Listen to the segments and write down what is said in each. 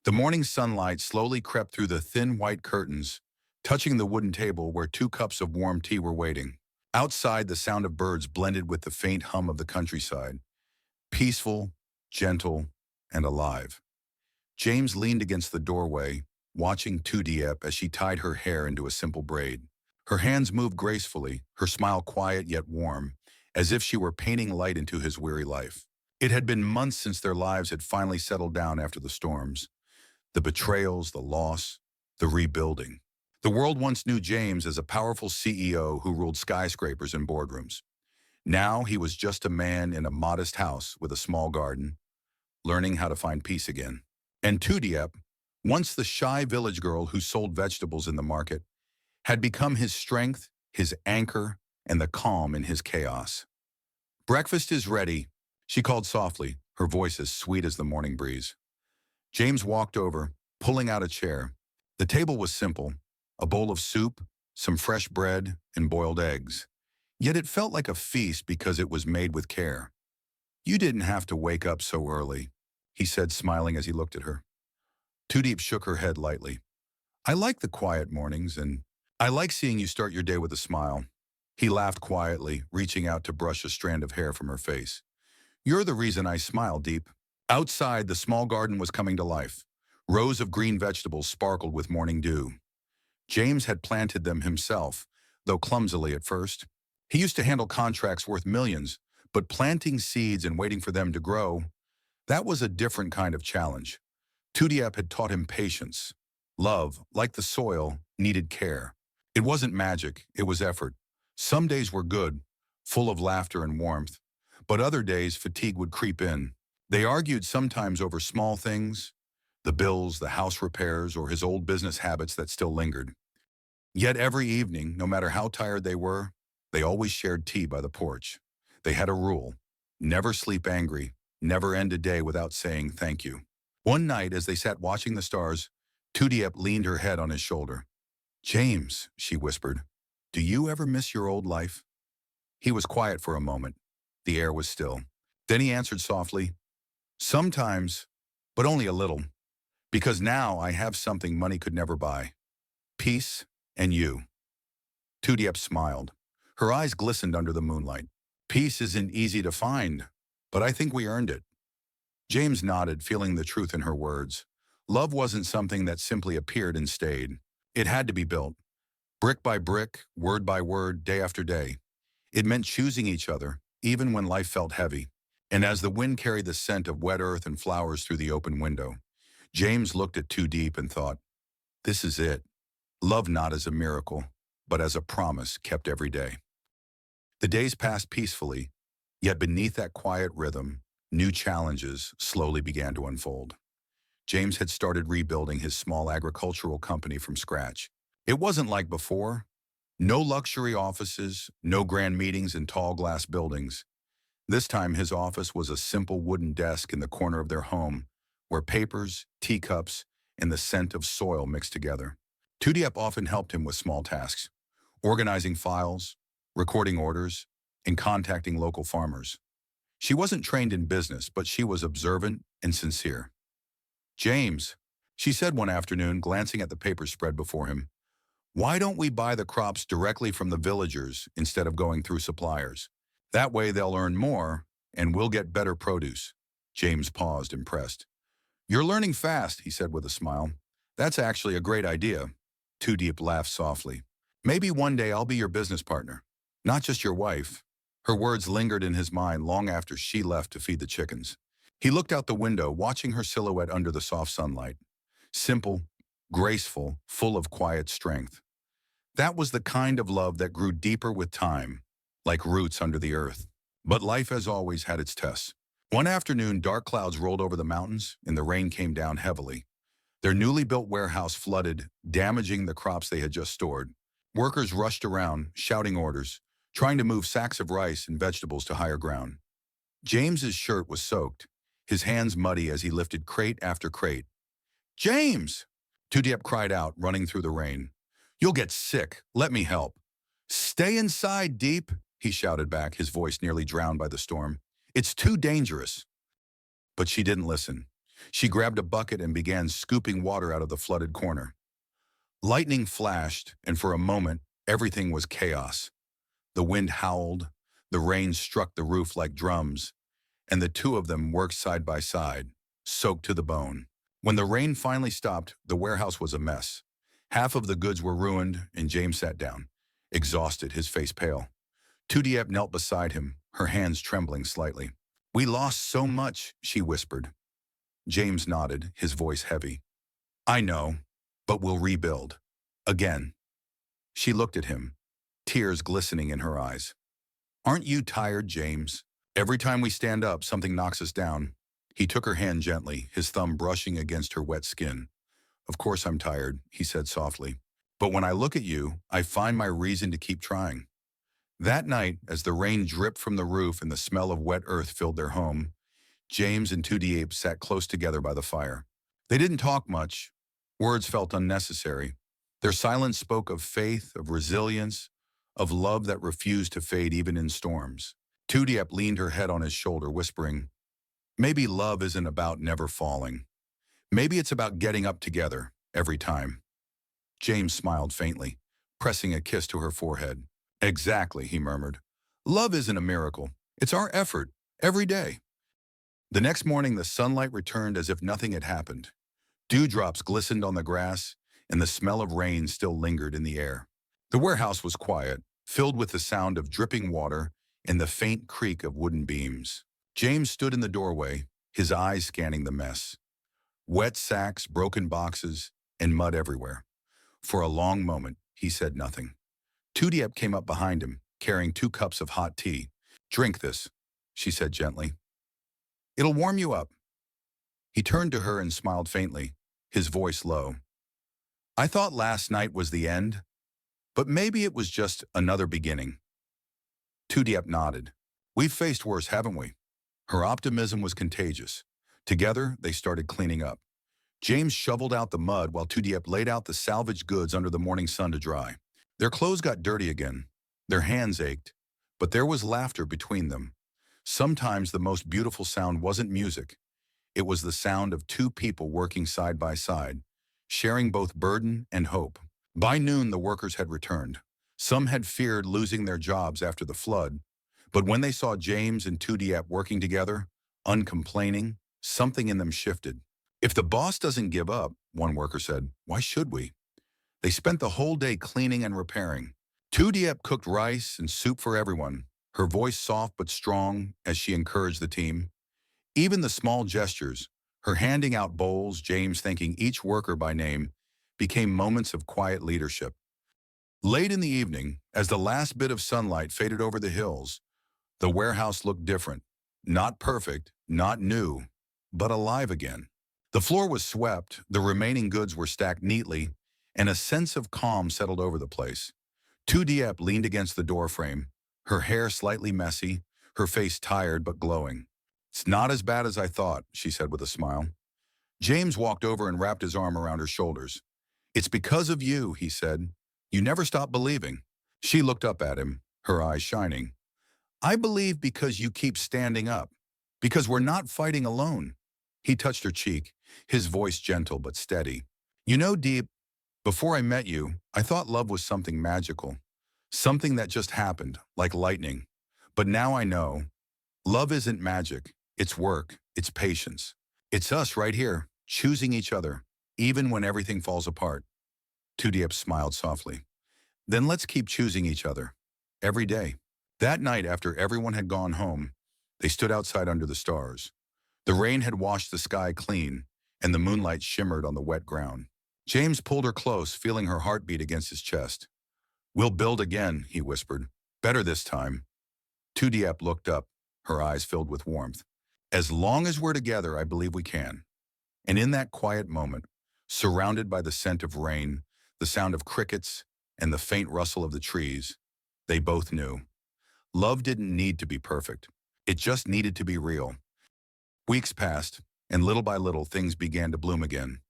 The morning sunlight slowly crept through the thin white curtains, touching the wooden table where 2 cups of warm tea were waiting. Outside, the sound of birds blended with the faint hum of the countryside, peaceful, gentle, and alive. James leaned against the doorway, watching Tu Diep as she tied her hair into a simple braid. Her hands moved gracefully, her smile quiet yet warm, as if she were painting light into his weary life. It had been months since their lives had finally settled down after the storms. The betrayals, the loss, the rebuilding. The world once knew James as a powerful CEO who ruled skyscrapers and boardrooms. Now he was just a man in a modest house with a small garden, learning how to find peace again. And Tu Diep, once the shy village girl who sold vegetables in the market, had become his strength, his anchor, and the calm in his chaos. "Breakfast is ready," she called softly, her voice as sweet as the morning breeze. James walked over, pulling out a chair. The table was simple, a bowl of soup, some fresh bread, and boiled eggs. Yet it felt like a feast because it was made with care. "You didn't have to wake up so early," he said, smiling as he looked at her. Tu Diep shook her head lightly. "I like the quiet mornings, and I like seeing you start your day with a smile." He laughed quietly, reaching out to brush a strand of hair from her face. "You're the reason I smile, Diep." Outside, the small garden was coming to life. Rows of green vegetables sparkled with morning dew. James had planted them himself, though clumsily at first. He used to handle contracts worth millions, but planting seeds and waiting for them to grow, that was a different kind of challenge. Tu Diep had taught him patience. Love, like the soil, needed care. It wasn't magic, it was effort. Some days were good, full of laughter and warmth, but other days fatigue would creep in. They argued sometimes over small things, the bills, the house repairs, or his old business habits that still lingered. Yet every evening, no matter how tired they were, they always shared tea by the porch. They had a rule: never sleep angry, never end a day without saying thank you. One night, as they sat watching the stars, Tu Diep leaned her head on his shoulder. "James," she whispered, "do you ever miss your old life?" He was quiet for a moment. The air was still. Then he answered softly, "Sometimes, but only a little, because now I have something money could never buy. Peace and you." Tu Diep smiled. Her eyes glistened under the moonlight. "Peace isn't easy to find, but I think we earned it." James nodded, feeling the truth in her words. Love wasn't something that simply appeared and stayed. It had to be built, brick by brick, word by word, day after day. It meant choosing each other, even when life felt heavy. And as the wind carried the scent of wet earth and flowers through the open window, James looked at Tu Diep and thought, this is it. Love not as a miracle, but as a promise kept every day. The days passed peacefully, yet beneath that quiet rhythm, new challenges slowly began to unfold. James had started rebuilding his small agricultural company from scratch. It wasn't like before. No luxury offices, no grand meetings in tall glass buildings. This time his office was a simple wooden desk in the corner of their home, where papers, teacups, and the scent of soil mixed together. Tu Diep often helped him with small tasks, organizing files, recording orders, and contacting local farmers. She wasn't trained in business, but she was observant and sincere. "James," she said one afternoon, glancing at the paper spread before him, "why don't we buy the crops directly from the villagers instead of going through suppliers? That way they'll earn more, and we'll get better produce." James paused, impressed. "You're learning fast," he said with a smile. "That's actually a great idea." Tu Diep laughed softly. "Maybe one day I'll be your business partner, not just your wife." Her words lingered in his mind long after she left to feed the chickens. He looked out the window, watching her silhouette under the soft sunlight. Simple, graceful, full of quiet strength. That was the kind of love that grew deeper with time, like roots under the earth. But life, as always, had its tests. One afternoon, dark clouds rolled over the mountains, and the rain came down heavily. Their newly built warehouse flooded, damaging the crops they had just stored. Workers rushed around, shouting orders, trying to move sacks of rice and vegetables to higher ground. James's shirt was soaked, his hands muddy as he lifted crate after crate. "James!" Tu Diep cried out, running through the rain. "You'll get sick. Let me help." "Stay inside, Diep," he shouted back, his voice nearly drowned by the storm. "It's too dangerous." But she didn't listen. She grabbed a bucket and began scooping water out of the flooded corner. Lightning flashed, and for a moment, everything was chaos. The wind howled, the rain struck the roof like drums, and the two of them worked side by side, soaked to the bone. When the rain finally stopped, the warehouse was a mess. Half of the goods were ruined, and James sat down, exhausted, his face pale. Tu Diep knelt beside him, her hands trembling slightly. "We lost so much," she whispered. James nodded, his voice heavy. "I know, but we'll rebuild. Again." She looked at him, tears glistening in her eyes. "Aren't you tired, James? Every time we stand up, something knocks us down." He took her hand gently, his thumb brushing against her wet skin. "Of course I'm tired," he said softly. "But when I look at you, I find my reason to keep trying." That night, as the rain dripped from the roof and the smell of wet earth filled their home, James and Tu Diep sat close together by the fire. They didn't talk much. Words felt unnecessary. Their silence spoke of faith, of resilience, of love that refused to fade even in storms. Tu Diep leaned her head on his shoulder, whispering, "Maybe love isn't about never falling. Maybe it's about getting up together, every time." James smiled faintly, pressing a kiss to her forehead. "Exactly," he murmured. "Love isn't a miracle. It's our effort, every day." The next morning, the sunlight returned as if nothing had happened. Dewdrops glistened on the grass, and the smell of rain still lingered in the air. The warehouse was quiet, filled with the sound of dripping water and the faint creak of wooden beams. James stood in the doorway, his eyes scanning the mess. Wet sacks, broken boxes, and mud everywhere. For a long moment, he said nothing. Tu Diep came up behind him, carrying 2 cups of hot tea. "Drink this," she said gently. "It'll warm you up." He turned to her and smiled faintly, his voice low. "I thought last night was the end, but maybe it was just another beginning." Tu Diep nodded. "We've faced worse, haven't we?" Her optimism was contagious. Together, they started cleaning up. James shoveled out the mud while Tu Diep laid out the salvaged goods under the morning sun to dry. Their clothes got dirty again. Their hands ached, but there was laughter between them. Sometimes the most beautiful sound wasn't music. It was the sound of two people working side by side, sharing both burden and hope. By noon, the workers had returned. Some had feared losing their jobs after the flood, but when they saw James and Tu Diep working together, uncomplaining, something in them shifted. "If the boss doesn't give up," one worker said, "why should we?" They spent the whole day cleaning and repairing. Tu Diep cooked rice and soup for everyone, her voice soft but strong as she encouraged the team. Even the small gestures, her handing out bowls, James thanking each worker by name, became moments of quiet leadership. Late in the evening, as the last bit of sunlight faded over the hills, the warehouse looked different. Not perfect, not new, but alive again. The floor was swept, the remaining goods were stacked neatly, and a sense of calm settled over the place. Tu Diep leaned against the doorframe, her hair slightly messy, her face tired but glowing. "It's not as bad as I thought," she said with a smile. James walked over and wrapped his arm around her shoulders. "It's because of you," he said. "You never stop believing." She looked up at him, her eyes shining. "I believe because you keep standing up, because we're not fighting alone." He touched her cheek, his voice gentle but steady. "You know, Deep, before I met you, I thought love was something magical, something that just happened, like lightning. But now I know, love isn't magic. It's work, it's patience. It's us right here, choosing each other, even when everything falls apart." Tu Diep smiled softly. "Then let's keep choosing each other, every day." That night, after everyone had gone home, they stood outside under the stars. The rain had washed the sky clean, and the moonlight shimmered on the wet ground. James pulled her close, feeling her heartbeat against his chest. "We'll build again," he whispered. "Better this time." Tu Diep looked up, her eyes filled with warmth. "As long as we're together, I believe we can." And in that quiet moment, surrounded by the scent of rain, the sound of crickets, and the faint rustle of the trees, they both knew. Love didn't need to be perfect. It just needed to be real. Weeks passed, and little by little things began to bloom again.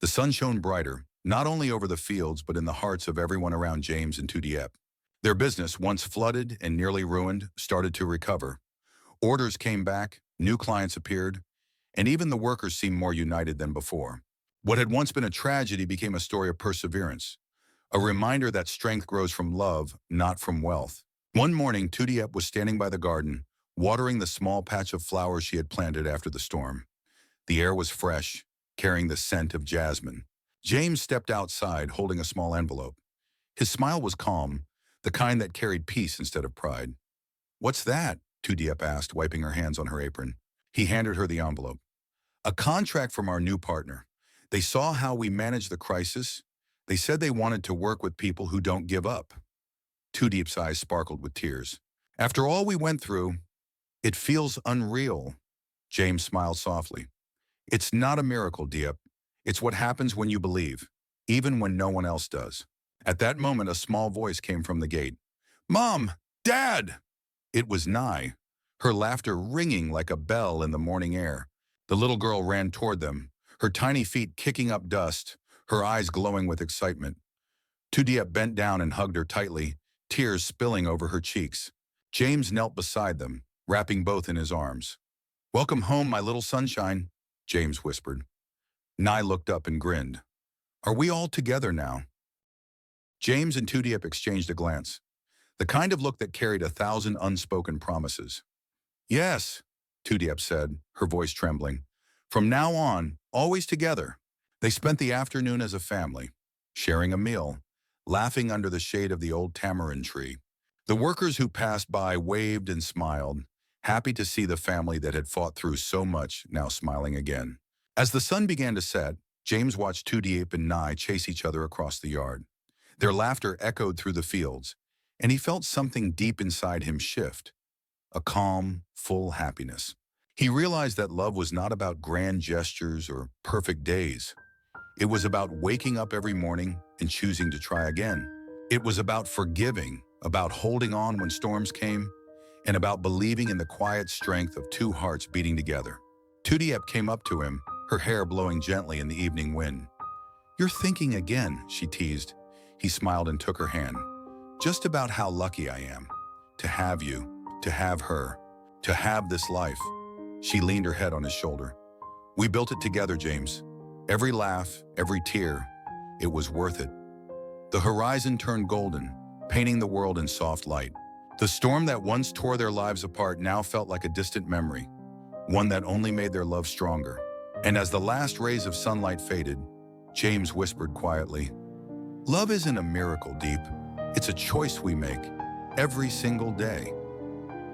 The sun shone brighter, not only over the fields but in the hearts of everyone around James and Tu Diep. Their business, once flooded and nearly ruined, started to recover. Orders came back, new clients appeared, and even the workers seemed more united than before. What had once been a tragedy became a story of perseverance, a reminder that strength grows from love, not from wealth. One morning, Tu Diep was standing by the garden, watering the small patch of flowers she had planted after the storm. The air was fresh, carrying the scent of jasmine. James stepped outside, holding a small envelope. His smile was calm, the kind that carried peace instead of pride. "What's that?" Tu Diep asked, wiping her hands on her apron. He handed her the envelope. "A contract from our new partner. They saw how we managed the crisis. They said they wanted to work with people who don't give up." Tu Diep's eyes sparkled with tears. "After all we went through, it feels unreal." James smiled softly. "It's not a miracle, Diep. It's what happens when you believe, even when no one else does." At that moment, a small voice came from the gate. "Mom! Dad!" It was Nye, her laughter ringing like a bell in the morning air. The little girl ran toward them, her tiny feet kicking up dust, her eyes glowing with excitement. Tu Diep bent down and hugged her tightly, tears spilling over her cheeks. James knelt beside them, wrapping both in his arms. "Welcome home, my little sunshine," James whispered. Nye looked up and grinned. "Are we all together now?" James and Tu Diep exchanged a glance, the kind of look that carried 1,000 unspoken promises. "Yes," Tu Diep said, her voice trembling. "From now on, always together." They spent the afternoon as a family, sharing a meal, laughing under the shade of the old tamarind tree. The workers who passed by waved and smiled, happy to see the family that had fought through so much now smiling again. As the sun began to set, James watched Tu Diep and Nye chase each other across the yard. Their laughter echoed through the fields, and he felt something deep inside him shift, a calm, full happiness. He realized that love was not about grand gestures or perfect days. It was about waking up every morning and choosing to try again. It was about forgiving, about holding on when storms came, and about believing in the quiet strength of two hearts beating together. Tu Diep came up to him, her hair blowing gently in the evening wind. "You're thinking again," she teased. He smiled and took her hand. "Just about how lucky I am. To have you, to have her, to have this life." She leaned her head on his shoulder. "We built it together, James. Every laugh, every tear, it was worth it." The horizon turned golden, painting the world in soft light. The storm that once tore their lives apart now felt like a distant memory, one that only made their love stronger. And as the last rays of sunlight faded, James whispered quietly, "Love isn't a miracle, Deep. It's a choice we make, every single day."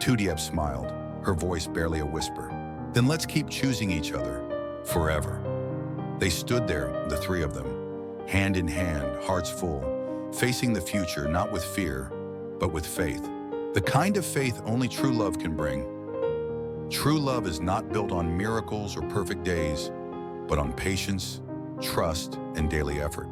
Tu Diep smiled, her voice barely a whisper. "Then let's keep choosing each other, forever." They stood there, the three of them, hand in hand, hearts full, facing the future not with fear, but with faith. The kind of faith only true love can bring. True love is not built on miracles or perfect days, but on patience, trust, and daily effort.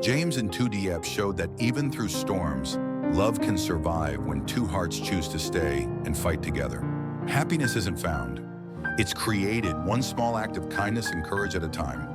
James and Tu Diep showed that even through storms, love can survive when two hearts choose to stay and fight together. Happiness isn't found. It's created one small act of kindness and courage at a time.